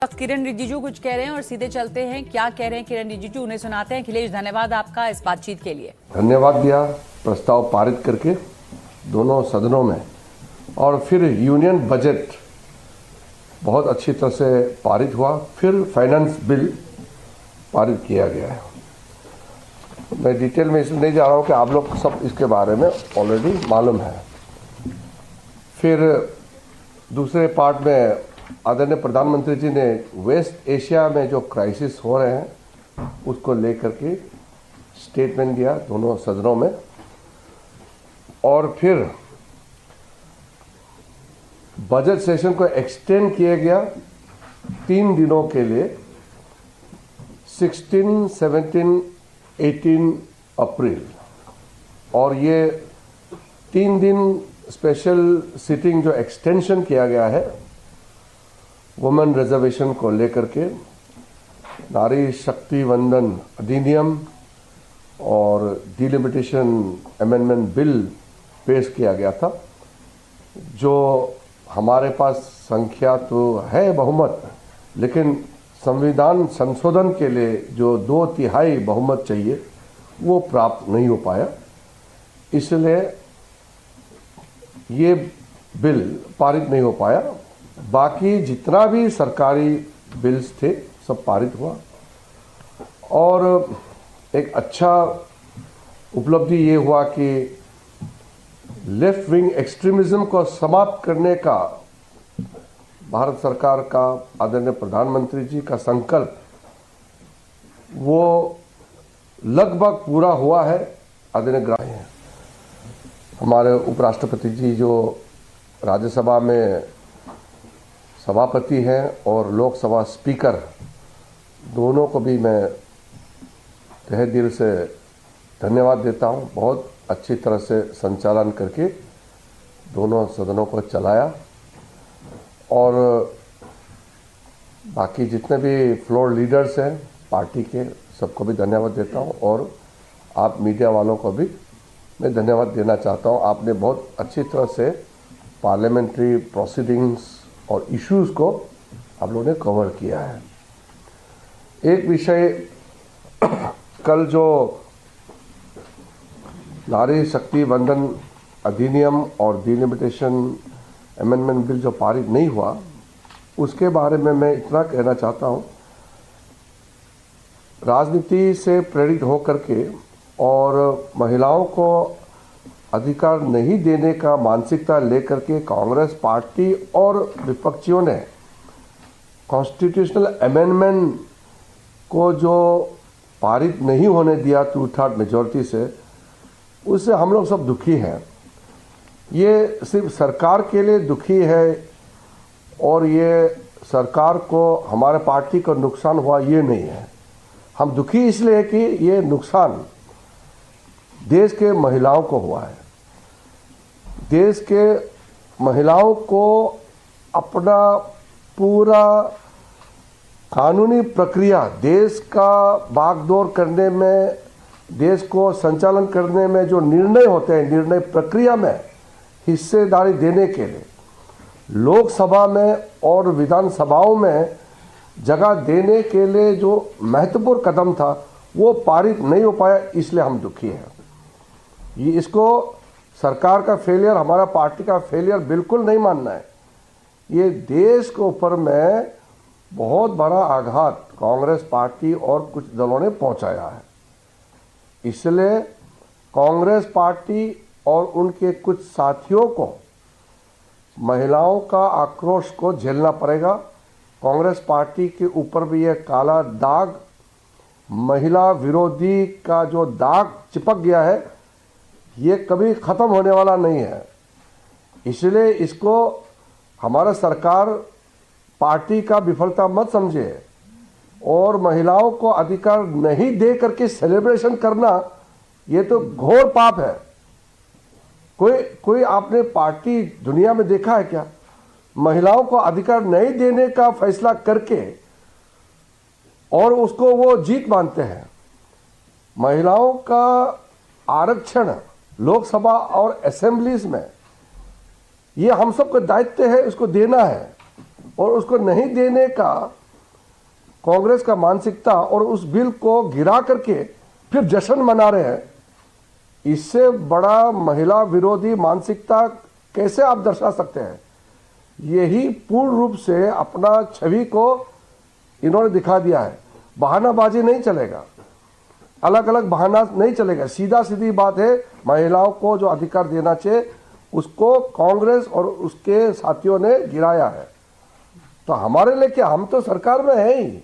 किरण रिजिजू कुछ कह रहे हैं और सीधे चलते हैं। क्या कह रहे हैं किरण रिजिजू, उन्हें सुनाते हैं। अखिलेश, धन्यवाद आपका इस बातचीत के लिए। धन्यवाद दिया प्रस्ताव पारित करके दोनों सदनों में, और फिर यूनियन बजट बहुत अच्छी तरह से पारित हुआ, फिर फाइनेंस बिल पारित किया गया है। मैं डिटेल में इसलिए नहीं जा रहा हूँ कि आप लोग सब इसके बारे में ऑलरेडी मालूम है। फिर दूसरे पार्ट में आदरणीय प्रधानमंत्री जी ने वेस्ट एशिया में जो क्राइसिस हो रहे हैं उसको लेकर के स्टेटमेंट दिया दोनों सदनों में, और फिर बजट सेशन को एक्सटेंड किया गया 3 दिनों के लिए, 16, 17, 18 अप्रैल। और ये 3 दिन स्पेशल सिटिंग जो एक्सटेंशन किया गया है वुमेन रिजर्वेशन को लेकर के, नारी शक्ति वंदन अधिनियम और डिलिमिटेशन अमेंडमेंट बिल पेश किया गया था, जो हमारे पास संख्या तो है बहुमत, लेकिन संविधान संशोधन के लिए जो 2/3 बहुमत चाहिए वो प्राप्त नहीं हो पाया, इसलिए ये बिल पारित नहीं हो पाया। बाकी जितना भी सरकारी बिल्स थे सब पारित हुआ, और एक अच्छा उपलब्धि ये हुआ कि लेफ्ट विंग एक्सट्रीमिज्म को समाप्त करने का भारत सरकार का, आदरणीय प्रधानमंत्री जी का संकल्प वो लगभग पूरा हुआ है। आदरणीय ग्राह्य हैं हमारे उपराष्ट्रपति जी, जो राज्यसभा में सभापति हैं और लोकसभा स्पीकर, दोनों को भी मैं तहे दिल से धन्यवाद देता हूं। बहुत अच्छी तरह से संचालन करके दोनों सदनों को चलाया, और बाकी जितने भी फ्लोर लीडर्स हैं पार्टी के, सबको भी धन्यवाद देता हूं, और आप मीडिया वालों को भी मैं धन्यवाद देना चाहता हूं। आपने बहुत अच्छी तरह से पार्लियामेंट्री प्रोसीडिंग्स और इश्यूज को आप लोगों ने कवर किया है। एक विषय, कल जो नारी शक्ति वंदन अधिनियम और डिलिमिटेशन अमेंडमेंट बिल जो पारित नहीं हुआ, उसके बारे में मैं इतना कहना चाहता हूं, राजनीति से प्रेरित होकर के और महिलाओं को अधिकार नहीं देने का मानसिकता लेकर के कांग्रेस पार्टी और विपक्षियों ने कॉन्स्टिट्यूशनल अमेंडमेंट को जो पारित नहीं होने दिया 2/3 मेजॉरिटी से, उससे हम लोग सब दुखी हैं। ये सिर्फ सरकार के लिए दुखी है, और ये सरकार को, हमारे पार्टी को नुकसान हुआ ये नहीं है। हम दुखी इसलिए है कि ये नुकसान देश के महिलाओं को हुआ है। देश के महिलाओं को अपना पूरा कानूनी प्रक्रिया, देश का भागदौड़ करने में, देश को संचालन करने में जो निर्णय होते हैं, निर्णय प्रक्रिया में हिस्सेदारी देने के लिए लोकसभा में और विधानसभाओं में जगह देने के लिए जो महत्वपूर्ण कदम था वो पारित नहीं हो पाया, इसलिए हम दुखी हैं। ये इसको सरकार का फेलियर, हमारा पार्टी का फेलियर बिल्कुल नहीं मानना है। ये देश के ऊपर में बहुत बड़ा आघात कांग्रेस पार्टी और कुछ दलों ने पहुंचाया है, इसलिए कांग्रेस पार्टी और उनके कुछ साथियों को महिलाओं का आक्रोश को झेलना पड़ेगा। कांग्रेस पार्टी के ऊपर भी यह काला दाग, महिला विरोधी का जो दाग चिपक गया है, ये कभी खत्म होने वाला नहीं है। इसलिए इसको हमारा सरकार पार्टी का विफलता मत समझे, और महिलाओं को अधिकार नहीं दे करके सेलिब्रेशन करना ये तो घोर पाप है। कोई आपने पार्टी दुनिया में देखा है क्या? महिलाओं को अधिकार नहीं देने का फैसला करके और उसको वो जीत मानते हैं। महिलाओं का आरक्षण लोकसभा और असेंबलीज में ये हम सबका दायित्व है, उसको देना है, और उसको नहीं देने का कांग्रेस का मानसिकता और उस बिल को गिरा करके फिर जश्न मना रहे हैं, इससे बड़ा महिला विरोधी मानसिकता कैसे आप दर्शा सकते हैं? यही पूर्ण रूप से अपना छवि को इन्होंने दिखा दिया है। बहानाबाजी नहीं चलेगा, अलग अलग बहाना नहीं चलेगा, सीधा सीधी बात है, महिलाओं को जो अधिकार देना चाहिए उसको कांग्रेस और उसके साथियों ने गिराया है। तो हमारे लिए क्या, हम तो सरकार में है ही,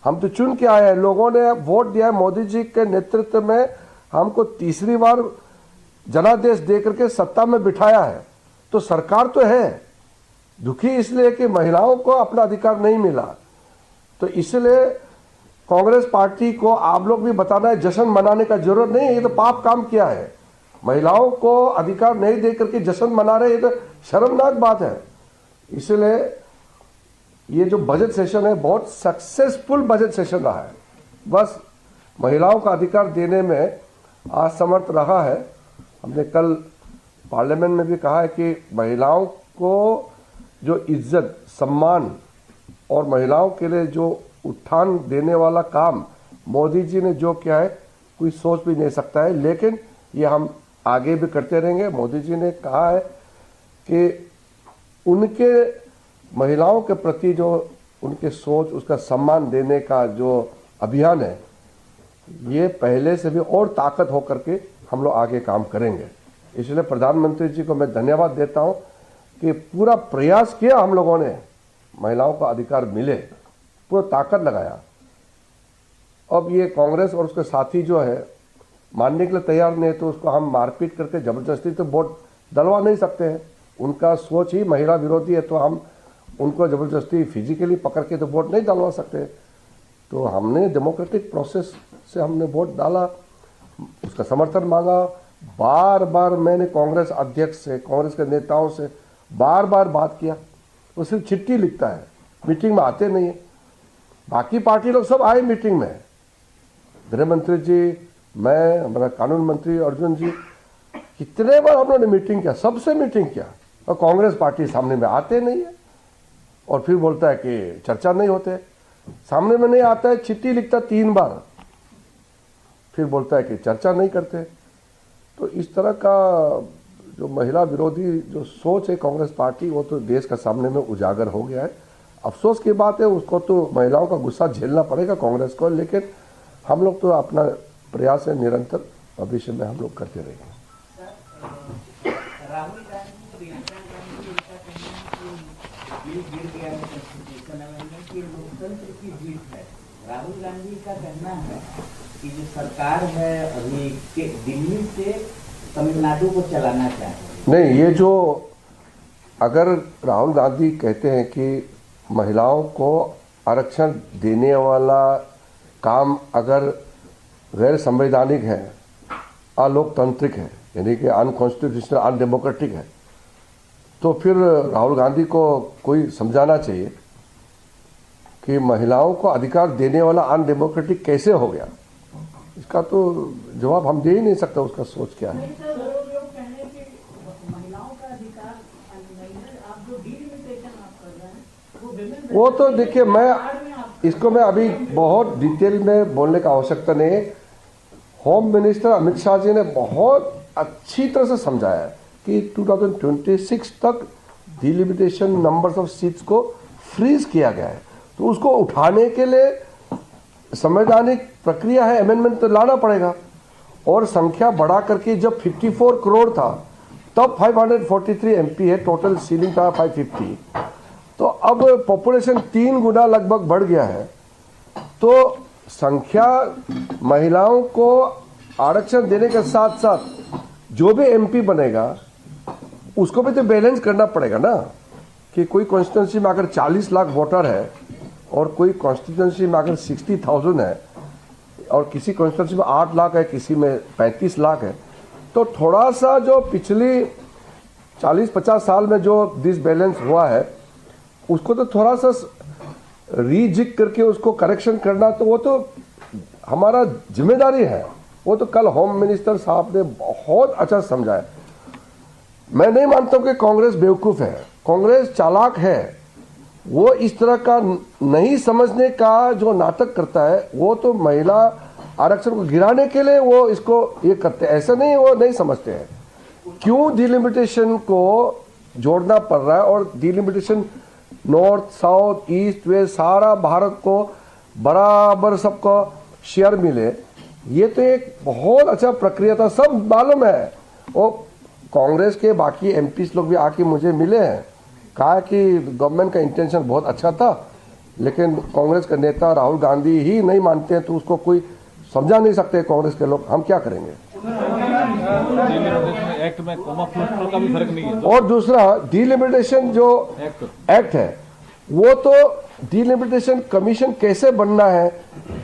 हम तो चुन के आए हैं, लोगों ने वोट दिया है, मोदी जी के नेतृत्व में हमको तीसरी बार जनादेश दे करके सत्ता में बिठाया है, तो सरकार तो है। दुखी इसलिए कि महिलाओं को अपना अधिकार नहीं मिला, तो इसलिए कांग्रेस पार्टी को आप लोग भी बताना है, जश्न मनाने का जरूरत नहीं है, ये तो पाप काम किया है। महिलाओं को अधिकार नहीं दे करके जश्न मना रहे, ये तो शर्मनाक बात है। इसलिए ये जो बजट सेशन है बहुत सक्सेसफुल बजट सेशन रहा है, बस महिलाओं का अधिकार देने में असमर्थ रहा है। हमने कल पार्लियामेंट में भी कहा है कि महिलाओं को जो इज्जत, सम्मान और महिलाओं के लिए जो उत्थान देने वाला काम मोदी जी ने जो किया है कोई सोच भी नहीं सकता है, लेकिन ये हम आगे भी करते रहेंगे। मोदी जी ने कहा है कि उनके महिलाओं के प्रति जो उनके सोच, उसका सम्मान देने का जो अभियान है, ये पहले से भी और ताकत होकर के हम लोग आगे काम करेंगे। इसलिए प्रधानमंत्री जी को मैं धन्यवाद देता हूं कि पूरा प्रयास किया हम लोगों ने, महिलाओं का अधिकार मिले, पूरा ताकत लगाया। अब ये कांग्रेस और उसके साथी जो है मानने के लिए तैयार नहीं, तो उसको हम मारपीट करके जबरदस्ती तो वोट डलवा नहीं सकते हैं। उनका सोच ही महिला विरोधी है, तो हम उनको जबरदस्ती फिजिकली पकड़ के तो वोट नहीं डलवा सकते। तो हमने डेमोक्रेटिक प्रोसेस से हमने वोट डाला, उसका समर्थन मांगा। बार बार मैंने कांग्रेस अध्यक्ष से, कांग्रेस के नेताओं से बार बार बात किया, वो सिर्फ चिट्ठी लिखता है, मीटिंग में आते नहीं है। बाकी पार्टी लोग सब आए मीटिंग में, गृह मंत्री जी, मैं, हमारा कानून मंत्री अर्जुन जी, कितने बार हम लोगों ने मीटिंग किया, सबसे मीटिंग किया, और कांग्रेस पार्टी सामने में आते नहीं है। और फिर बोलता है कि चर्चा नहीं होते, सामने में नहीं आता है, चिट्ठी लिखता 3 बार, फिर बोलता है कि चर्चा नहीं करते। तो इस तरह का जो महिला विरोधी जो सोच है कांग्रेस पार्टी, वो तो देश का सामने में उजागर हो गया है। अफसोस की बात है, उसको तो महिलाओं का गुस्सा झेलना पड़ेगा कांग्रेस को, लेकिन हम लोग तो अपना प्रयास है निरंतर भविष्य में हम लोग करते रहेंगे। राहुल गांधी, प्रियंका गांधी, उनका कहना है कि बिल गिर गया है कॉन्स्टिट्यूशन अमेंडमेंट की, लोकतंत्र की जीत है। राहुल गांधी का कहना है कि जो सरकार है अभी के दिल्ली से तमिलनाडु को चलाना चाहते हैं। नहीं, ये जो अगर राहुल गांधी कहते हैं कि महिलाओं को आरक्षण देने वाला काम अगर गैर संवैधानिक है, अलोकतांत्रिक है, यानी कि अनकॉन्स्टिट्यूशनल, अनडेमोक्रेटिक है, तो फिर राहुल गांधी को कोई समझाना चाहिए कि महिलाओं को अधिकार देने वाला अनडेमोक्रेटिक कैसे हो गया। इसका तो जवाब हम दे ही नहीं सकते, उसका सोच क्या है। वो तो देखिए, मैं अभी बहुत डिटेल में बोलने का आवश्यकता नहीं है। होम मिनिस्टर अमित शाह जी ने बहुत अच्छी तरह से समझाया है कि 2026 तक डिलिमिटेशन नंबर्स ऑफ सीट्स को फ्रीज किया गया है, तो उसको उठाने के लिए संवैधानिक प्रक्रिया है, अमेंडमेंट तो लाना पड़ेगा। और संख्या बढ़ा करके जब 54 करोड़ था तब 543 एमपी है, टोटल सीलिंग था 550, तो अब पॉपुलेशन 3 गुना लगभग बढ़ गया है। तो संख्या, महिलाओं को आरक्षण देने के साथ साथ जो भी एमपी बनेगा उसको भी तो बैलेंस करना पड़ेगा ना, कि कोई कॉन्स्टिट्यूंसी में अगर 40 लाख वोटर है और कोई कॉन्स्टिट्यूंसी में अगर 60,000 है और किसी कॉन्स्टिट्यूंसी में 8 लाख है, किसी में 35 लाख है, तो थोड़ा सा जो पिछली 40-50 साल में जो डिसबैलेंस हुआ है उसको तो थोड़ा सा रीजिक करके उसको करेक्शन करना, तो वो तो हमारा जिम्मेदारी है। वो तो कल होम मिनिस्टर साहब ने बहुत अच्छा समझाया। मैं नहीं मानता हूं कि कांग्रेस बेवकूफ़ है, कांग्रेस चालाक है। वो इस तरह का नहीं समझने का जो नाटक करता है, वो तो महिला आरक्षण को गिराने के लिए वो इसको ये करते हैं। ऐसा नहीं, वो नहीं समझते हैं क्यों डिलिमिटेशन को जोड़ना पड़ रहा है, और delimitation north south east west सारा भारत को बराबर सबको शेयर मिले, ये तो एक बहुत अच्छा प्रक्रिया था, सब मालूम है। वो कांग्रेस के बाकी एमपीस लोग भी आके मुझे मिले हैं, कहा कि गवर्नमेंट का इंटेंशन बहुत अच्छा था, लेकिन कांग्रेस के नेता राहुल गांधी ही नहीं मानते हैं, तो उसको कोई समझा नहीं सकते कांग्रेस के लोग, हम क्या करेंगे। एक्ट में कोमा फ्लोटर का भी फर्क नहीं है। और दूसरा डिलिमिटेशन जो एक्ट है, वो तो डिलिमिटेशन कमीशन कैसे बनना है,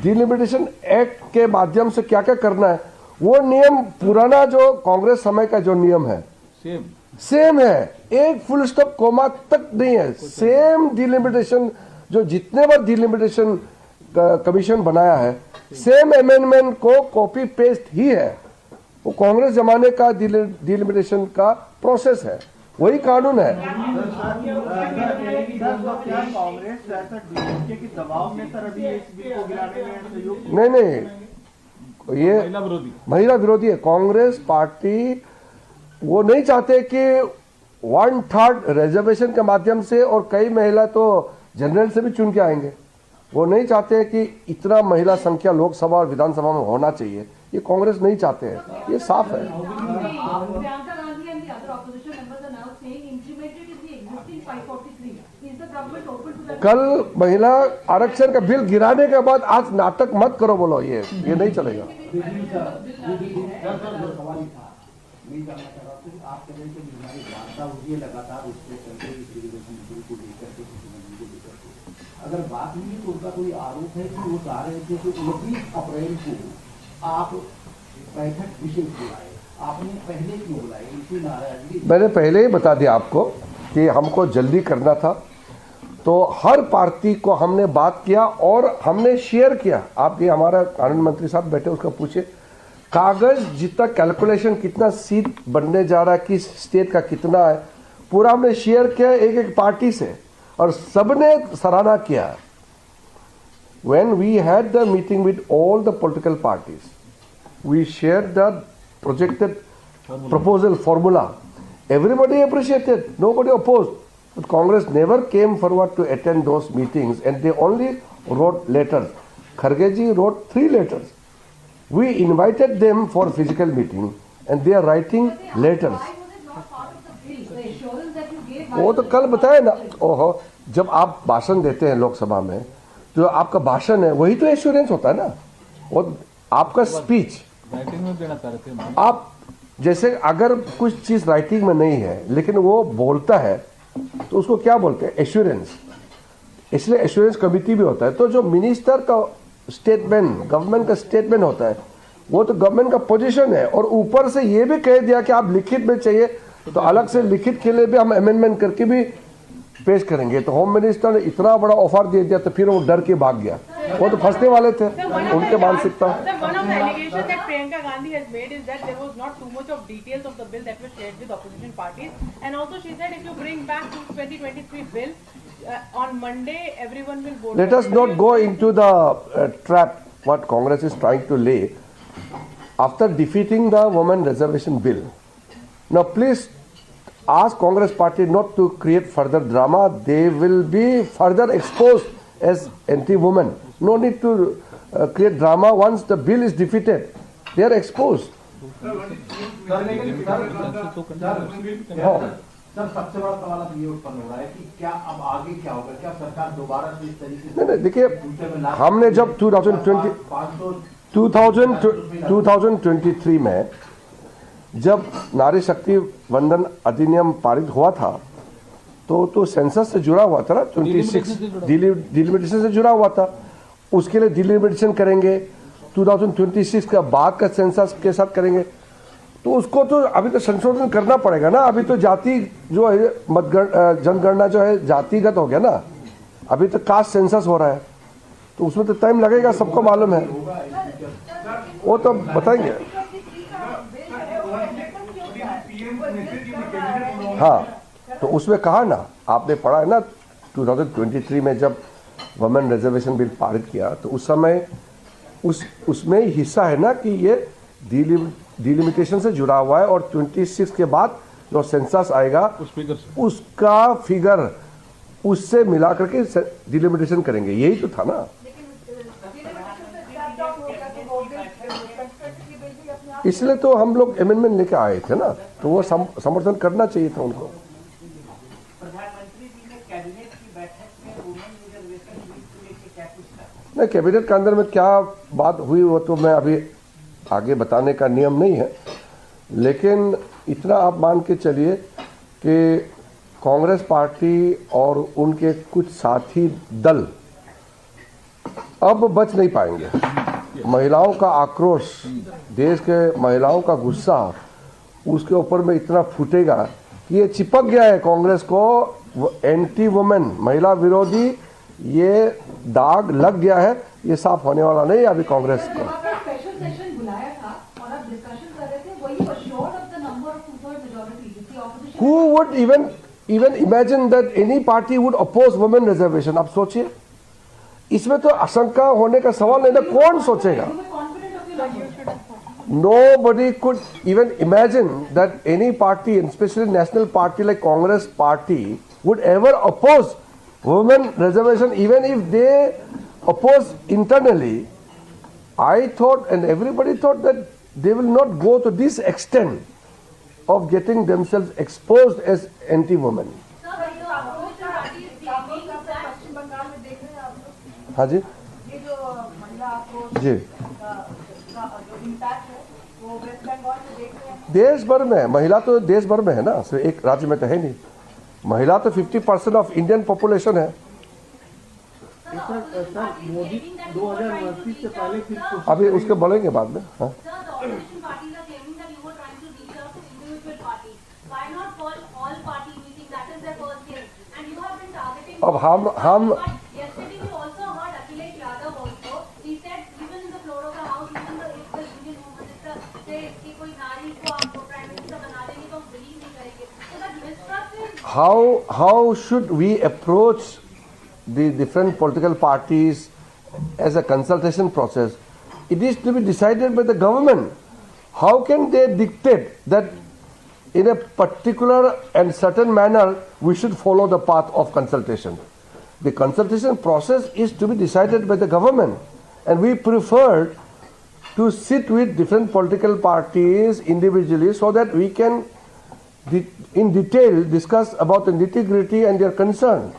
डिलिमिटेशन एक्ट के माध्यम से क्या क्या करना है, वो नियम पुराना जो कांग्रेस समय का जो नियम है सेम है, एक फुल स्टॉप कोमा तक नहीं है, सेम डिलिमिटेशन जो जितने बार डिलिमिटेशन कमीशन बनाया है, सेम अमेंडमेंट को कॉपी पेस्ट ही है। वो कांग्रेस जमाने का डिलिमिटेशन का प्रोसेस है, वही कानून है। कांग्रेस के दबाव में सर अभी इस बिल को गिराने में सहयोग नहीं, ये महिला विरोधी है। कांग्रेस पार्टी वो नहीं चाहते कि 1/3 रिजर्वेशन के माध्यम से, और कई महिला तो जनरल से भी चुन के आएंगे, वो नहीं चाहते कि इतना महिला संख्या लोकसभा और विधानसभा में होना चाहिए, ये कांग्रेस नहीं चाहते हैं, ये साफ है। Priyanka Gandhi and the other opposition members are now saying implemented in the existing 543. Is the government open to that? कल महिला आरक्षण का बिल गिराने के बाद आज नाटक मत करो, बोलो ये नहीं चलेगा। आप कह रहे थे कि हमारी वार्ता हुई है लगातार उस पर चल रही रिजर्वेशन बिल को लेकर के, को लेकर के अगर बात हुई तो उनका कोई आरोप है कि वो चाह रहे थे कि 29 अप्रैल को आप बैठक विशेष बुलाए, आपने पहले क्यों बुलाई, इसी नाराजगी? मैंने पहले ही बता दिया आपको कि हमको जल्दी करना था, तो हर पार्टी को हमने बात किया और हमने शेयर किया। आप ये हमारा कानून मंत्री साहब बैठे, उसका पूछे, कागज जितना कैलकुलेशन कितना सीट बनने जा रहा है, किस स्टेट का कितना है, पूरा हमने शेयर किया एक एक पार्टी से, और सबने सराहना किया। When we had the meeting with all the political parties, we shared the projected proposal formula. Everybody appreciated, nobody opposed. But Congress never came forward to attend those meetings, and they only wrote letters. Kharge ji wrote 3 letters. We invited them for physical meeting, and they are writing letters. Why was it not part of the bill? The assurance that you gave. वो तो कल बताया ना। ओहो, जब आप भाषण देते हैं लोकसभा में, तो आपका भाषण है वही तो एश्योरेंस होता है ना, वो आपका स्पीच राइटिंग में देना चाह रहे थे आप, जैसे अगर कुछ चीज राइटिंग में नहीं है लेकिन वो बोलता है तो उसको क्या बोलते हैं, एश्योरेंस। इसलिए एश्योरेंस कमिटी भी होता है। तो जो मिनिस्टर का स्टेटमेंट, गवर्नमेंट का स्टेटमेंट होता है, वो तो गवर्नमेंट का पोजीशन है, और ऊपर से ये भी कह दिया कि आप लिखित में चाहिए तो अलग से लिखित के लिए भी हम अमेंडमेंट करके भी पेश करेंगे। तो होम मिनिस्टर ने इतना बड़ा ऑफर दे दिया, तो फिर वो डर के भाग गया, वो तो फंसने वाले थे, उनके मानसिकता। Sir, one of the allegations that Priyanka Gandhi has made is that there was not too much of details of the bill that were shared with opposition parties, and also she said if you bring back the 2023 bill on Monday, everyone will vote. Let us not go into the trap what Congress is trying to lay after defeating the women reservation bill. Now please ask Congress party not to create further drama. They will be further exposed as anti-women. No need to create drama. Once the bill is defeated, they are exposed. Sir सबसे बड़ा सवाल अब ये उत्पन्न हो रहा है कि क्या अब आगे क्या होगा, क्या सरकार दोबारा से इस तरीके से नहीं, देखिए हमने जब 2023 में जब नारी शक्ति वंदन अधिनियम पारित हुआ था, तो सेंसस से जुड़ा हुआ था ना, 26 डिलिमिटेशन से जुड़ा हुआ था, उसके लिए डिलिमिटेशन करेंगे, 2026 का बाद का सेंसस के साथ करेंगे, तो उसको तो अभी तो संशोधन करना पड़ेगा ना। अभी तो जाति जो है जनगणना जो है जातिगत हो गया ना, अभी तो कास्ट सेंसस हो रहा है, तो उसमें तो टाइम लगेगा, सबको मालूम है, वो तो बताएंगे। हाँ, तो उसमें कहा ना, आपने पढ़ा है ना, 2023 में जब वुमेन रिजर्वेशन बिल पारित किया तो उस समय उसमें हिस्सा है ना कि ये डिलिमिटेशन से जुड़ा हुआ है, और 26 के बाद जो सेंसस आएगा उसका फिगर उससे मिला करके डिलिमिटेशन करेंगे, यही तो था ना। इसलिए तो हम लोग अमेंडमेंट लेके आए थे ना, तो वो समर्थन करना चाहिए था उनको। प्रधानमंत्री जी ने कैबिनेट की बैठक में वुमेन रिजर्वेशन बिल को लेकर क्या कुछ कहा? नहीं, कैबिनेट के अंदर में क्या बात हुई वो तो मैं अभी आगे बताने का नियम नहीं है, लेकिन इतना आप मान के चलिए कि कांग्रेस पार्टी और उनके कुछ साथी दल अब बच नहीं पाएंगे। महिलाओं का आक्रोश, देश के महिलाओं का गुस्सा उसके ऊपर में इतना फूटेगा कि ये चिपक गया है कांग्रेस को, एंटी वुमेन, महिला विरोधी, ये दाग लग गया है, ये साफ होने वाला नहीं अभी कांग्रेस को। स्पेशल सेशन बुलाया था और आप डिस्कशन कर रहे थे, वही assured of the number of 2/3 majority. The opposition. Who would even imagine that any party would oppose women reservation? आप सोचिए, इसमें तो आशंका होने का सवाल नहीं ना, कौन सोचेगा? You were confident of your numbers. Nobody could even imagine that any party, especially national party like Congress party, would ever oppose women reservation, even if they oppose internally. I thought, and everybody thought, that they will not go to this extent of getting themselves exposed as anti-women. पश्चिम बंगाल में देख रहे हैं आप लोग, हाँ जी, ये जो महिला आक्रोश जी, का जो इम्पैक्ट है वो वेस्ट बंगाल में देख रहे हैं। देश भर में महिला तो देश भर में है ना, सिर्फ एक राज्य में तो है नहीं। महिला तो 50% ऑफ इंडियन पॉपुलेशन है। मोदी 2029 से पहले फिर अभी उसके बोलेंगे बाद में। हाँ, Sir, the opposition parties are claiming that you were trying to reach out to individual parties. Why not call all party meeting? That is their first thing. And you have been targeting. अब हम But yesterday we also heard Akhilesh Yadav also. He said even in the floor of the house, even if the Union Home Minister says कि कोई नारी को आप prime minister बना देंगे तो हम बिलीव नहीं करेंगे. So that mistrust is. how should we approach the different political parties as a consultation process? It is to be decided by the government. How can they dictate that in a particular and certain manner we should follow the path of consultation? The consultation process is to be decided by the government, and we prefer to sit with different political parties individually so that we can in detail discuss about the nitty-gritty and their concern.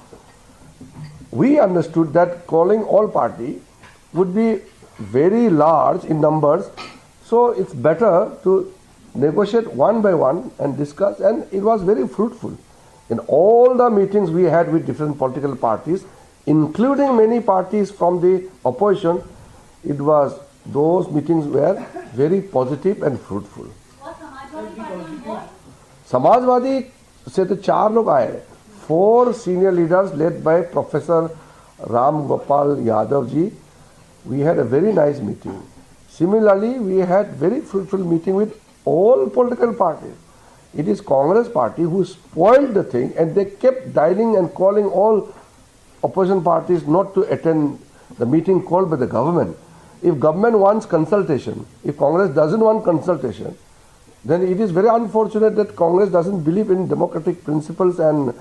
We understood that calling all party would be very large in numbers, so it's better to negotiate one by one and discuss, and it was very fruitful. In all the meetings we had with different political parties, including many parties from the opposition, those meetings were very positive and fruitful. और Samajwadi party को समाजवादी से तो 4 लोग आए, 4 senior leaders led by Professor Ram Gopal Yadav ji. We had a very nice meeting. Similarly, we had very fruitful meeting with all political parties. It is Congress party who spoiled the thing, and they kept dialing and calling all opposition parties not to attend the meeting called by the government. If government wants consultation, if Congress doesn't want consultation, then it is very unfortunate that Congress doesn't believe in democratic principles and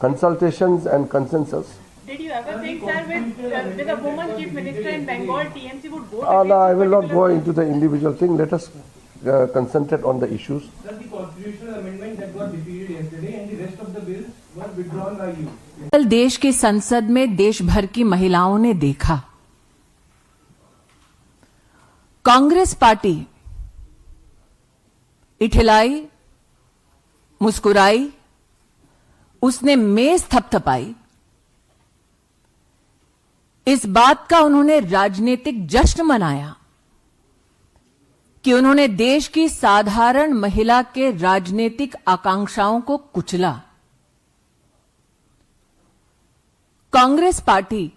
consultations and consensus. Did you ever think, sir, with a woman chief minister in Bengal, TMC would vote No, against I this will not particular go into the individual thing. Let us concentrate on the issues. Sir, the constitutional amendment that got defeated yesterday and the rest of the bills were withdrawn by you. कल देश की संसद में देश भर की महिलाओं ने देखा कांग्रेस पार्टी इठिलाई, मुस्कुराई, उसने मेज थपथपाई। इस बात का उन्होंने राजनीतिक जश्न मनाया कि उन्होंने देश की साधारण महिला के राजनीतिक आकांक्षाओं को कुचला। कांग्रेस पार्टी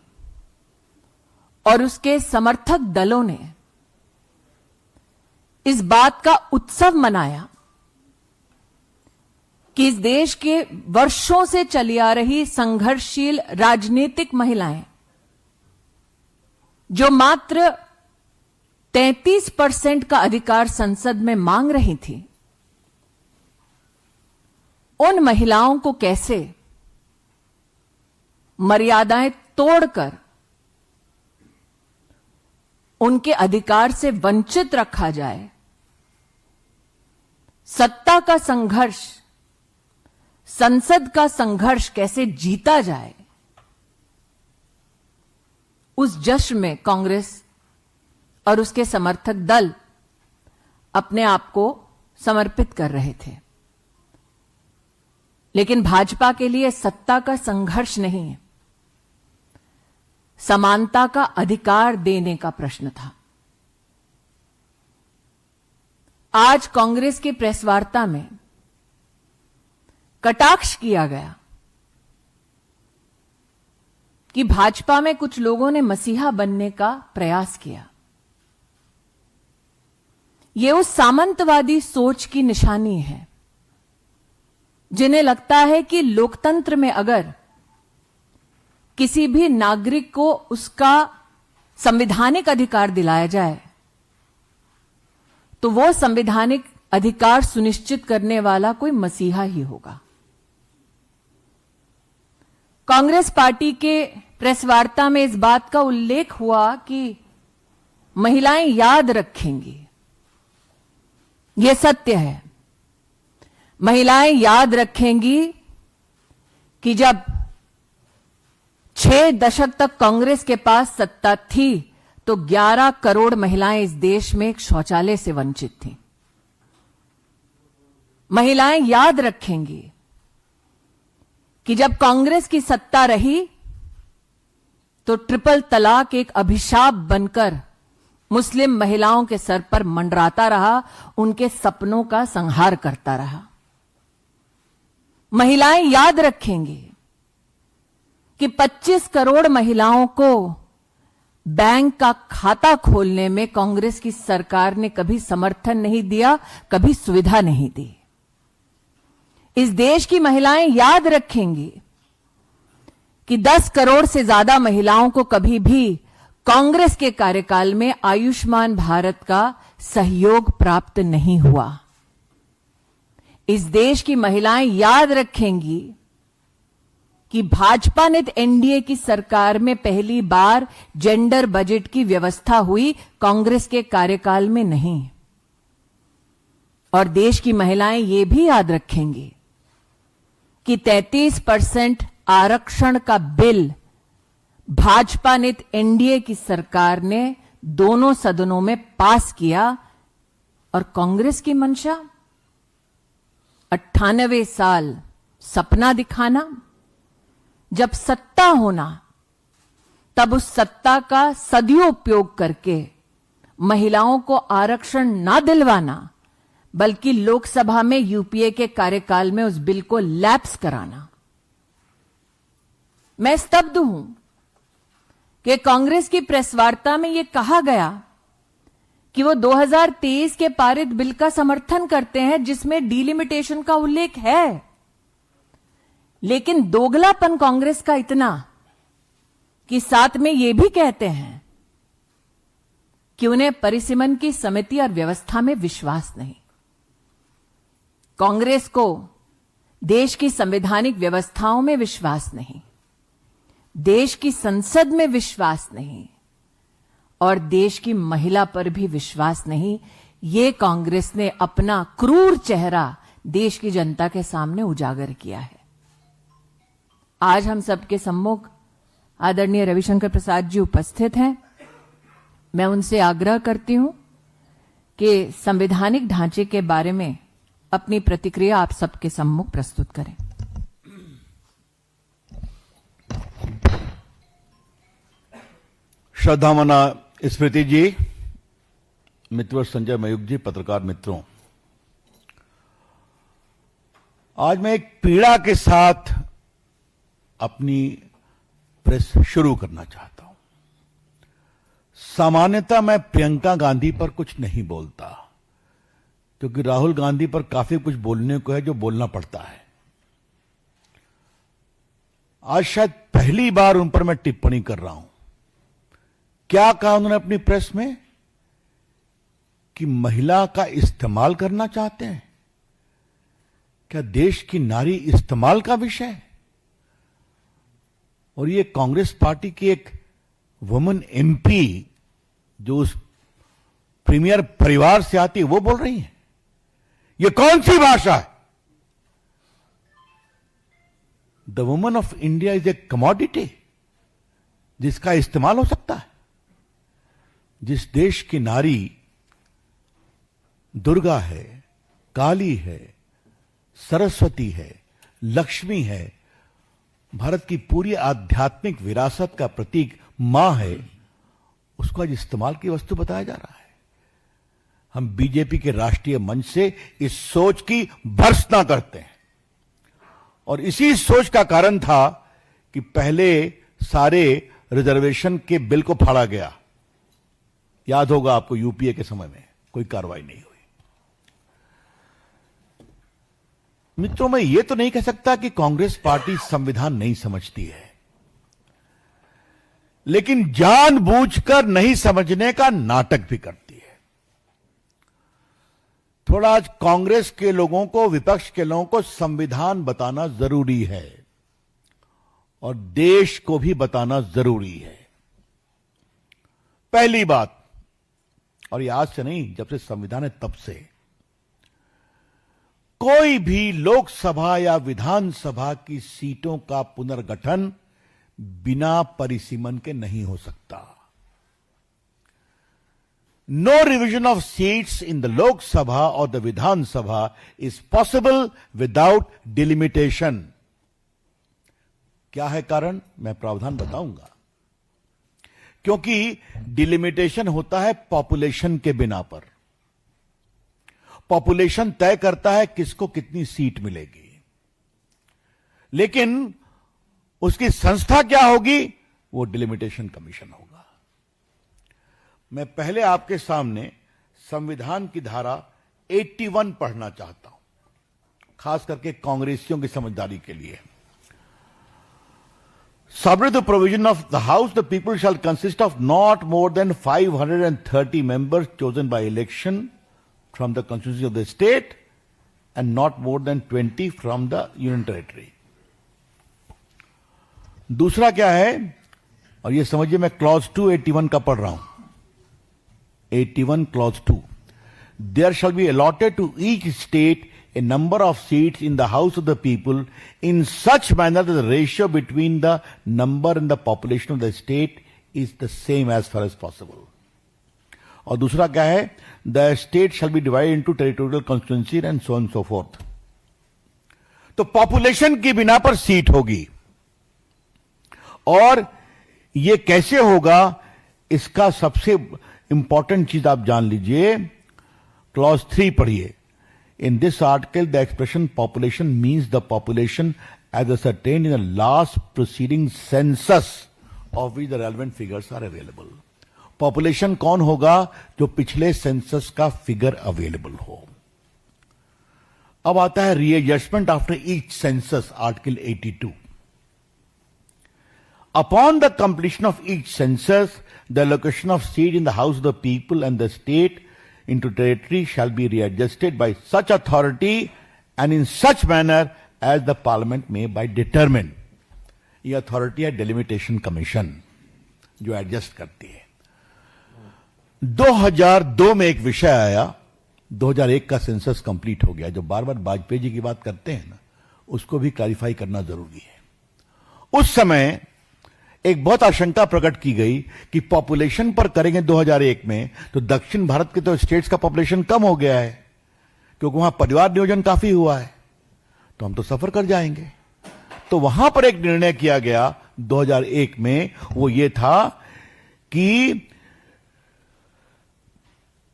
और उसके समर्थक दलों ने इस बात का उत्सव मनाया कि इस देश के वर्षों से चली आ रही संघर्षशील राजनीतिक महिलाएं, जो मात्र 33% का अधिकार संसद में मांग रही थी, उन महिलाओं को कैसे मर्यादाएं तोड़कर उनके अधिकार से वंचित रखा जाए, सत्ता का संघर्ष, संसद का संघर्ष कैसे जीता जाए, उस जश्न में कांग्रेस और उसके समर्थक दल अपने आप को समर्पित कर रहे थे। लेकिन भाजपा के लिए सत्ता का संघर्ष नहीं है, समानता का अधिकार देने का प्रश्न था। आज कांग्रेस की प्रेस वार्ता में कटाक्ष किया गया कि भाजपा में कुछ लोगों ने मसीहा बनने का प्रयास किया। यह उस सामंतवादी सोच की निशानी है जिन्हें लगता है कि लोकतंत्र में अगर किसी भी नागरिक को उसका संवैधानिक अधिकार दिलाया जाए तो वो संवैधानिक अधिकार सुनिश्चित करने वाला कोई मसीहा ही होगा। कांग्रेस पार्टी के प्रेस वार्ता में इस बात का उल्लेख हुआ कि महिलाएं याद रखेंगी। यह सत्य है, महिलाएं याद रखेंगी कि जब 6 दशक तक कांग्रेस के पास सत्ता थी तो 11 करोड़ महिलाएं इस देश में एक शौचालय से वंचित थीं। महिलाएं याद रखेंगी कि जब कांग्रेस की सत्ता रही तो ट्रिपल तलाक एक अभिशाप बनकर मुस्लिम महिलाओं के सर पर मंडराता रहा, उनके सपनों का संहार करता रहा। महिलाएं याद रखेंगी कि 25 करोड़ महिलाओं को बैंक का खाता खोलने में कांग्रेस की सरकार ने कभी समर्थन नहीं दिया, कभी सुविधा नहीं दी। इस देश की महिलाएं याद रखेंगी कि 10 करोड़ से ज्यादा महिलाओं को कभी भी कांग्रेस के कार्यकाल में आयुष्मान भारत का सहयोग प्राप्त नहीं हुआ। इस देश की महिलाएं याद रखेंगी कि भाजपा ने एनडीए की सरकार में पहली बार जेंडर बजट की व्यवस्था हुई, कांग्रेस के कार्यकाल में नहीं। और देश की महिलाएं ये भी याद रखेंगी कि 33% आरक्षण का बिल भाजपा ने एनडीए की सरकार ने दोनों सदनों में पास किया, और कांग्रेस की मंशा 98 साल सपना दिखाना, जब सत्ता होना तब उस सत्ता का सदुपयोग करके महिलाओं को आरक्षण ना दिलवाना, बल्कि लोकसभा में यूपीए के कार्यकाल में उस बिल को लैप्स कराना। मैं स्तब्ध हूं कि कांग्रेस की प्रेस वार्ता में यह कहा गया कि वो 2023 के पारित बिल का समर्थन करते हैं जिसमें डिलिमिटेशन का उल्लेख है, लेकिन दोगलापन कांग्रेस का इतना कि साथ में यह भी कहते हैं कि उन्हें परिसीमन की समिति और व्यवस्था में विश्वास नहीं। कांग्रेस को देश की संवैधानिक व्यवस्थाओं में विश्वास नहीं, देश की संसद में विश्वास नहीं, और देश की महिला पर भी विश्वास नहीं। ये कांग्रेस ने अपना क्रूर चेहरा देश की जनता के सामने उजागर किया है। आज हम सबके सम्मुख आदरणीय रविशंकर प्रसाद जी उपस्थित हैं। मैं उनसे आग्रह करती हूं कि संवैधानिक ढांचे के बारे में अपनी प्रतिक्रिया आप सबके सम्मुख प्रस्तुत करें। श्रद्धामना स्मृति जी, मित्र संजय मयूख जी, पत्रकार मित्रों, आज मैं एक पीड़ा के साथ अपनी प्रेस शुरू करना चाहता हूं। सामान्यतः मैं प्रियंका गांधी पर कुछ नहीं बोलता, क्योंकि राहुल गांधी पर काफी कुछ बोलने को है जो बोलना पड़ता है। आज शायद पहली बार उन पर मैं टिप्पणी कर रहा हूं। क्या कहा उन्होंने अपनी प्रेस में कि महिला का इस्तेमाल करना चाहते हैं? क्या देश की नारी इस्तेमाल का विषय है? और ये कांग्रेस पार्टी की एक वुमन एमपी जो उस प्रीमियर परिवार से आती है वो बोल रही है। ये कौन सी भाषा है? The woman of India is a commodity जिसका इस्तेमाल हो सकता है। जिस देश की नारी दुर्गा है, काली है, सरस्वती है, लक्ष्मी है, भारत की पूरी आध्यात्मिक विरासत का प्रतीक मां है, उसको आज इस्तेमाल की वस्तु बताया जा रहा है। हम बीजेपी के राष्ट्रीय मंच से इस सोच की भर्त्सना करते हैं और इसी सोच का कारण था कि पहले सारे रिजर्वेशन के बिल को फाड़ा गया। याद होगा आपको, यूपीए के समय में कोई कार्रवाई नहीं हुई। मित्रों, मैं ये तो नहीं कह सकता कि कांग्रेस पार्टी संविधान नहीं समझती है, लेकिन जानबूझकर नहीं समझने का नाटक भी करती है। थोड़ा आज कांग्रेस के लोगों को, विपक्ष के लोगों को संविधान बताना जरूरी है और देश को भी बताना जरूरी है। पहली बात, और ये आज से नहीं, जब से संविधान है तब से, कोई भी लोकसभा या विधानसभा की सीटों का पुनर्गठन बिना परिसीमन के नहीं हो सकता। No revision of seats in the Lok Sabha or the Vidhan Sabha is possible without delimitation. क्या है कारण? मैं प्रावधान बताऊंगा। क्योंकि डिलिमिटेशन होता है पॉपुलेशन के बिना पर। पॉपुलेशन तय करता है किसको कितनी सीट मिलेगी, लेकिन उसकी संस्था क्या होगी? वो डिलिमिटेशन कमीशन होगा। मैं पहले आपके सामने संविधान की धारा 81 पढ़ना चाहता हूं, खास करके कांग्रेसियों की समझदारी के लिए। Subject to the provision of the House, the people shall consist of not more than 530 members chosen by election from the constituency of the state and not more than 20 from the union territory. दूसरा क्या है? और ये समझिए, मैं clause 281 का पढ़ रहा हूं। 81 clause 2. There shall be allotted to each state a number of seats in the House of the People in such manner that the ratio between the number and the population of the state is the same as far as possible. और दूसरा क्या है? The state shall be divided into territorial constituency and so on and so forth. तो population की बिना पर seat होगी। और ये कैसे होगा? इसका सबसे इंपॉर्टेंट चीज आप जान लीजिए। क्लॉज 3 पढ़िए। In this article the expression population means the population as ascertained in the last preceding census of which the relevant figures are available. Population कौन होगा? जो पिछले सेंसस का फिगर अवेलेबल हो। अब आता है readjustment after each census, article 82। Upon the completion of each census, the allocation of seat in the House of the People and the state into territory shall be readjusted by such authority and in such manner as the Parliament may by determine. ये authority है delimitation commission, जो adjust करती है। 2002 में एक विषय आया, 2001 का सेंसस कंप्लीट हो गया। जो बार बार वाजपेयी जी की बात करते हैं ना, उसको भी क्लैरिफाई करना जरूरी है। उस समय एक बहुत आशंका प्रकट की गई कि पॉपुलेशन पर करेंगे 2001 में तो दक्षिण भारत के तो स्टेट्स का पॉपुलेशन कम हो गया है, क्योंकि वहां परिवार नियोजन काफी हुआ है, तो हम तो सफर कर जाएंगे। तो वहां पर एक निर्णय किया गया 2001 में, वो ये था कि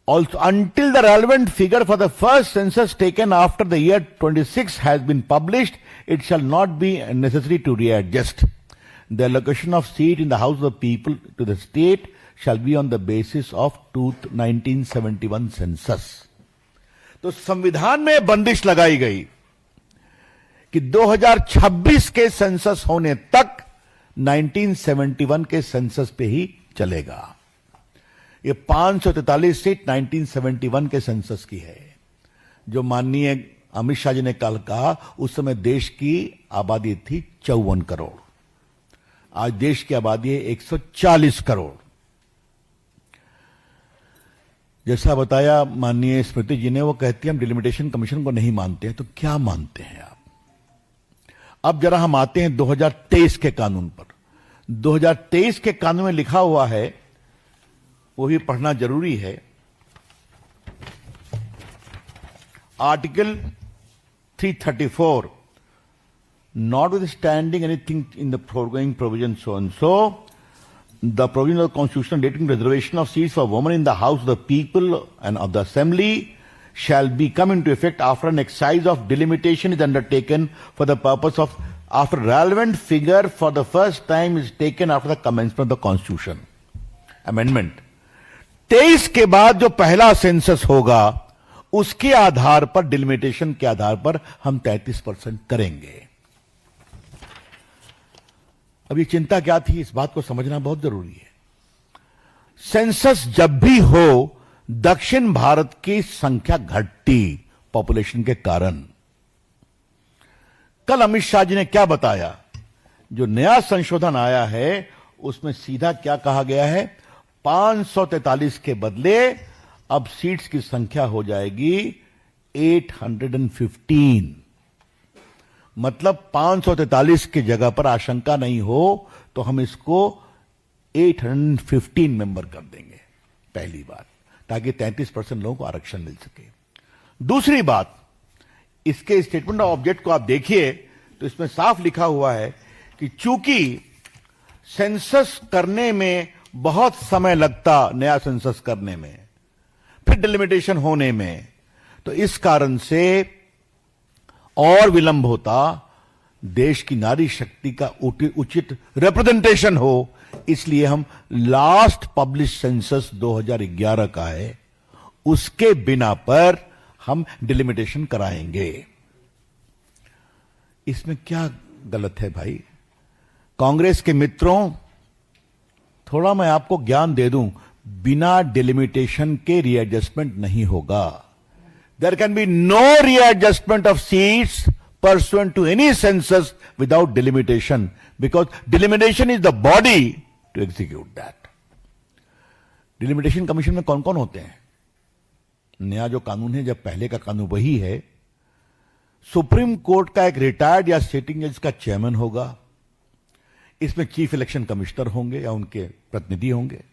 also until the relevant figure for the first census taken after the year 26 has been published, it shall not be necessary to readjust. The allocation of seat in the House of the People to the state shall be on the basis of 1971 census. तो संविधान में बंदिश लगाई गई कि 2026 के census होने तक 1971 के सेंसस पे ही चलेगा। ये 543 सीट 1971 के सेंसस की है, जो माननीय अमित शाह जी ने कल कहा। उस समय देश की आबादी थी 54 करोड़, आज देश की आबादी है 140 करोड़। जैसा बताया माननीय स्मृति जी ने, वो कहती है हम डिलिमिटेशन कमीशन को नहीं मानते हैं। तो क्या मानते हैं आप? अब जरा हम आते हैं 2023 के कानून पर। 2023 के कानून में लिखा हुआ है, वो भी पढ़ना जरूरी है। Article 334, notwithstanding anything in the foregoing provision so and so, the provision of the Constitution relating to reservation of seats for women in the House of the People and of the Assembly shall be come into effect after an exercise of delimitation is undertaken for the purpose of after relevant figure for the first time is taken after the commencement of the Constitution Amendment। 23 के बाद जो पहला census होगा उसके आधार पर, delimitation के आधार पर हम 33% करेंगे। अब ये चिंता क्या थी, इस बात को समझना बहुत जरूरी है। सेंसस जब भी हो, दक्षिण भारत की संख्या घटती पॉपुलेशन के कारण। कल अमित शाह जी ने क्या बताया? जो नया संशोधन आया है उसमें सीधा क्या कहा गया है, 543 के बदले अब सीट्स की संख्या हो जाएगी 815। मतलब 543 की जगह पर आशंका नहीं हो तो हम इसको 815 मेंबर कर देंगे, पहली बात, ताकि 33% लोगों को आरक्षण मिल सके। दूसरी बात, इसके स्टेटमेंट ऑफ ऑब्जेक्ट को आप देखिए तो इसमें साफ लिखा हुआ है कि चूंकि सेंसस करने में बहुत समय लगता, नया सेंसस करने में, फिर डिलिमिटेशन होने में, तो इस कारण से और विलंब होता, देश की नारी शक्ति का उचित रिप्रेजेंटेशन हो, इसलिए हम लास्ट पब्लिश सेंसस 2011 का है, उसके बिना पर हम डिलिमिटेशन कराएंगे। इसमें क्या गलत है भाई? कांग्रेस के मित्रों, थोड़ा मैं आपको ज्ञान दे दूं, बिना डिलिमिटेशन के रीएडजस्टमेंट नहीं होगा। There can be no readjustment of seats pursuant to any census without delimitation, because delimitation is the body to execute that. Delimitation commission में कौन कौन होते हैं? नया जो कानून है, जब पहले का कानून वही है, सुप्रीम कोर्ट का एक रिटायर्ड या सिटिंग जज का चेयरमैन होगा, इसमें चीफ इलेक्शन कमिश्नर होंगे या उनके प्रतिनिधि होंगे,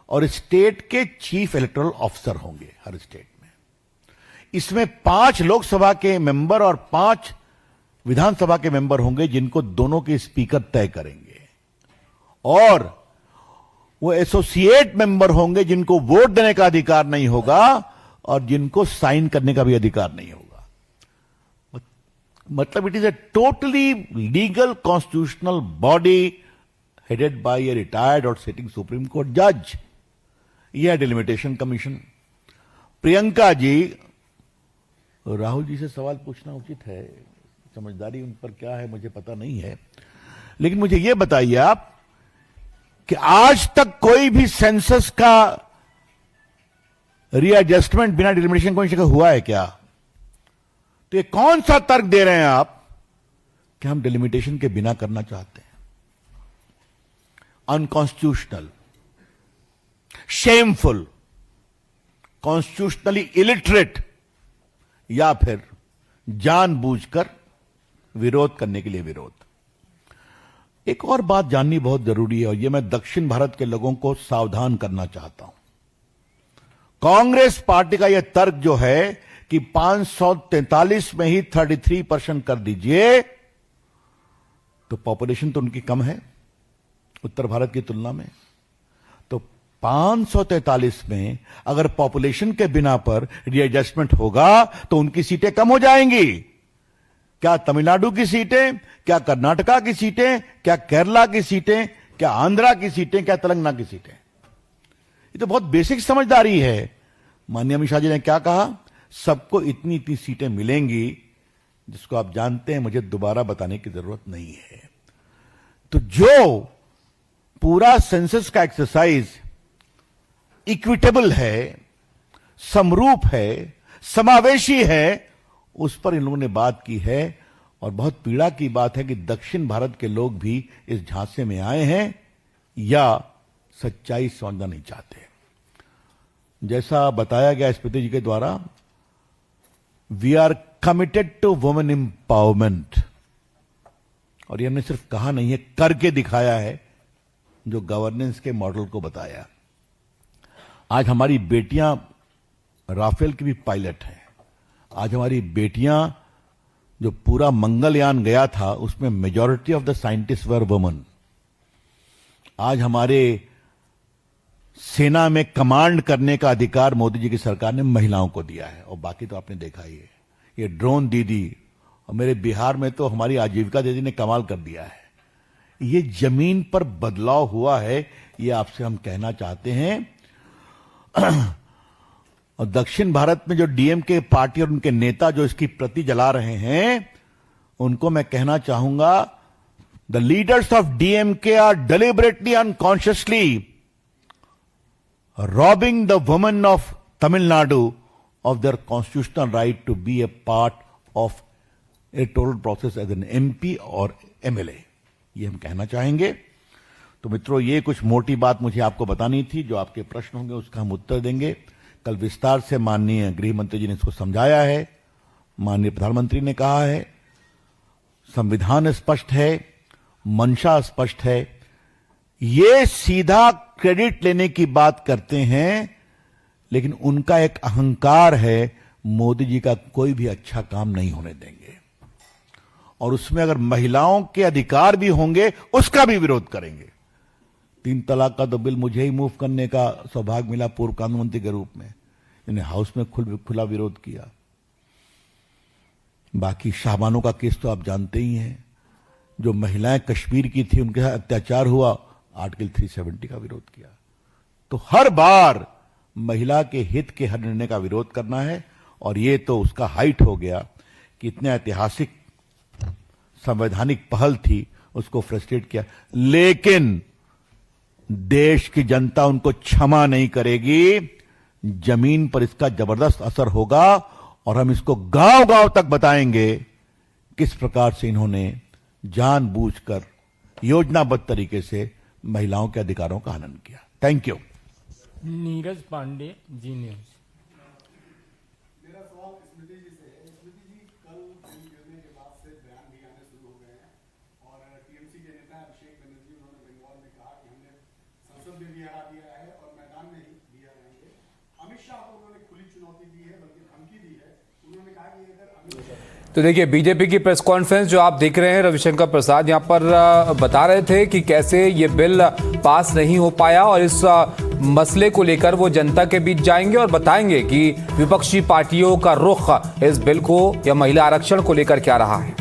और स्टेट के चीफ इलेक्टोरल ऑफिसर होंगे हर स्टेट में। इसमें 5 लोकसभा के मेंबर और 5 विधानसभा के मेंबर होंगे, जिनको दोनों के स्पीकर तय करेंगे, और वो एसोसिएट मेंबर होंगे जिनको वोट देने का अधिकार नहीं होगा और जिनको साइन करने का भी अधिकार नहीं होगा। मतलब it is a totally legal constitutional body headed by a retired और सिटिंग सुप्रीम कोर्ट जज। यह डिलिमिटेशन कमीशन। प्रियंका जी, राहुल जी से सवाल पूछना उचित है, समझदारी उन पर क्या है मुझे पता नहीं है, लेकिन मुझे यह बताइए आप कि आज तक कोई भी सेंसस का रीएडजस्टमेंट बिना डिलिमिटेशन कमीशन का हुआ है क्या? तो ये कौन सा तर्क दे रहे हैं आप कि हम डिलिमिटेशन के बिना करना चाहते हैं? अनकॉन्स्टिट्यूशनल, शेमफुल, कॉन्स्टिट्यूशनली इलिटरेट, या फिर जानबूझकर विरोध करने के लिए विरोध। एक और बात जाननी बहुत जरूरी है, और यह मैं दक्षिण भारत के लोगों को सावधान करना चाहता हूं। कांग्रेस पार्टी का यह तर्क जो है कि 543 में ही 33% कर दीजिए, तो पॉपुलेशन तो उनकी कम है उत्तर भारत की तुलना में, तो 543 में अगर पॉपुलेशन के बिना पर रीएडजस्टमेंट होगा तो उनकी सीटें कम हो जाएंगी। क्या तमिलनाडु की सीटें, क्या कर्नाटका की सीटें, क्या केरला की सीटें, क्या आंध्रा की सीटें, क्या तेलंगाना की सीटें? ये तो बहुत बेसिक समझदारी है। माननीय अमित शाह जी ने क्या कहा? सबको इतनी इतनी सीटें मिलेंगी, जिसको आप जानते हैं, मुझे दोबारा बताने की जरूरत नहीं है। तो जो पूरा सेंसस का एक्सरसाइज इक्विटेबल है, समरूप है, समावेशी है, उस पर इन लोगों ने बात की है। और बहुत पीड़ा की बात है कि दक्षिण भारत के लोग भी इस झांसे में आए हैं या सच्चाई समझना नहीं चाहते। जैसा बताया गया स्मृति जी के द्वारा, we are committed to women empowerment, और ये हमने सिर्फ कहा नहीं है, करके दिखाया है, जो गवर्नेंस के मॉडल को बताया। आज हमारी बेटियां राफेल की भी पायलट हैं। आज हमारी बेटियां, जो पूरा मंगलयान गया था, उसमें majority of the scientist were women. आज हमारे सेना में कमांड करने का अधिकार मोदी जी की सरकार ने महिलाओं को दिया है। और बाकी तो आपने देखा ही है, ये ड्रोन दीदी, और मेरे बिहार में तो हमारी आजीविका दीदी ने कमाल कर दिया है। ये जमीन पर बदलाव हुआ है, ये आपसे हम कहना चाहते हैं। और दक्षिण भारत में जो डीएमके पार्टी और उनके नेता जो इसकी प्रति जला रहे हैं, उनको मैं कहना चाहूंगा, the leaders of DMK are deliberately unconsciously robbing the women of Tamil Nadu of their constitutional right to be a part of electoral process as an MP और MLA। ये हम कहना चाहेंगे। तो मित्रों, ये कुछ मोटी बात मुझे आपको बतानी थी। जो आपके प्रश्न होंगे उसका हम उत्तर देंगे। कल विस्तार से माननीय गृह मंत्री जी ने इसको समझाया है। माननीय प्रधानमंत्री ने कहा है, संविधान स्पष्ट है, मंशा स्पष्ट है। ये सीधा क्रेडिट लेने की बात करते हैं, लेकिन उनका एक अहंकार है, मोदी जी का कोई भी अच्छा काम नहीं होने देंगे। और उसमें अगर महिलाओं के अधिकार भी होंगे, उसका भी विरोध करेंगे। 3 तलाक का तो बिल मुझे ही मूव करने का सौभाग्य मिला पूर्व कानून मंत्री के रूप में, इन्हें हाउस में खुला विरोध किया। बाकी शाहबानों का केस तो आप जानते ही हैं। जो महिलाएं कश्मीर की थी, उनके साथ अत्याचार हुआ, आर्टिकल 370 का विरोध किया। तो हर बार महिला के हित के हर निर्णय का विरोध करना है। और ये तो उसका हाइट हो गया कि इतने ऐतिहासिक संवैधानिक पहल थी, उसको फ्रस्ट्रेट किया। लेकिन देश की जनता उनको क्षमा नहीं करेगी। जमीन पर इसका जबरदस्त असर होगा और हम इसको गांव-गांव तक बताएंगे किस प्रकार से इन्होंने जानबूझकर योजनाबद्ध तरीके से महिलाओं के अधिकारों का हनन किया। Thank you. नीरज पांडे, जी न्यूज। मेरा सवाल स्मृति जी से है। स्मृति जी, कल बिल गिरने के बाद से बयान भी आने शुरू हो गए हैं और टीएमसी के नेता अभिषेक बनर्जी, उन्होंने बंगाल में कहा कि हमने संसद में भी हरा दिया है और मैदान में ही भी हराएंगे। अमित शाह को उन्होंने खुली चुनौती दी है, बल्कि धमकी दी है। उन्होंने कहा कि अगर तो देखिए, बीजेपी की प्रेस कॉन्फ्रेंस जो आप देख रहे हैं, रविशंकर प्रसाद यहां पर बता रहे थे कि कैसे ये बिल पास नहीं हो पाया और इस मसले को लेकर वो जनता के बीच जाएंगे और बताएंगे कि विपक्षी पार्टियों का रुख इस बिल को या महिला आरक्षण को लेकर क्या रहा है।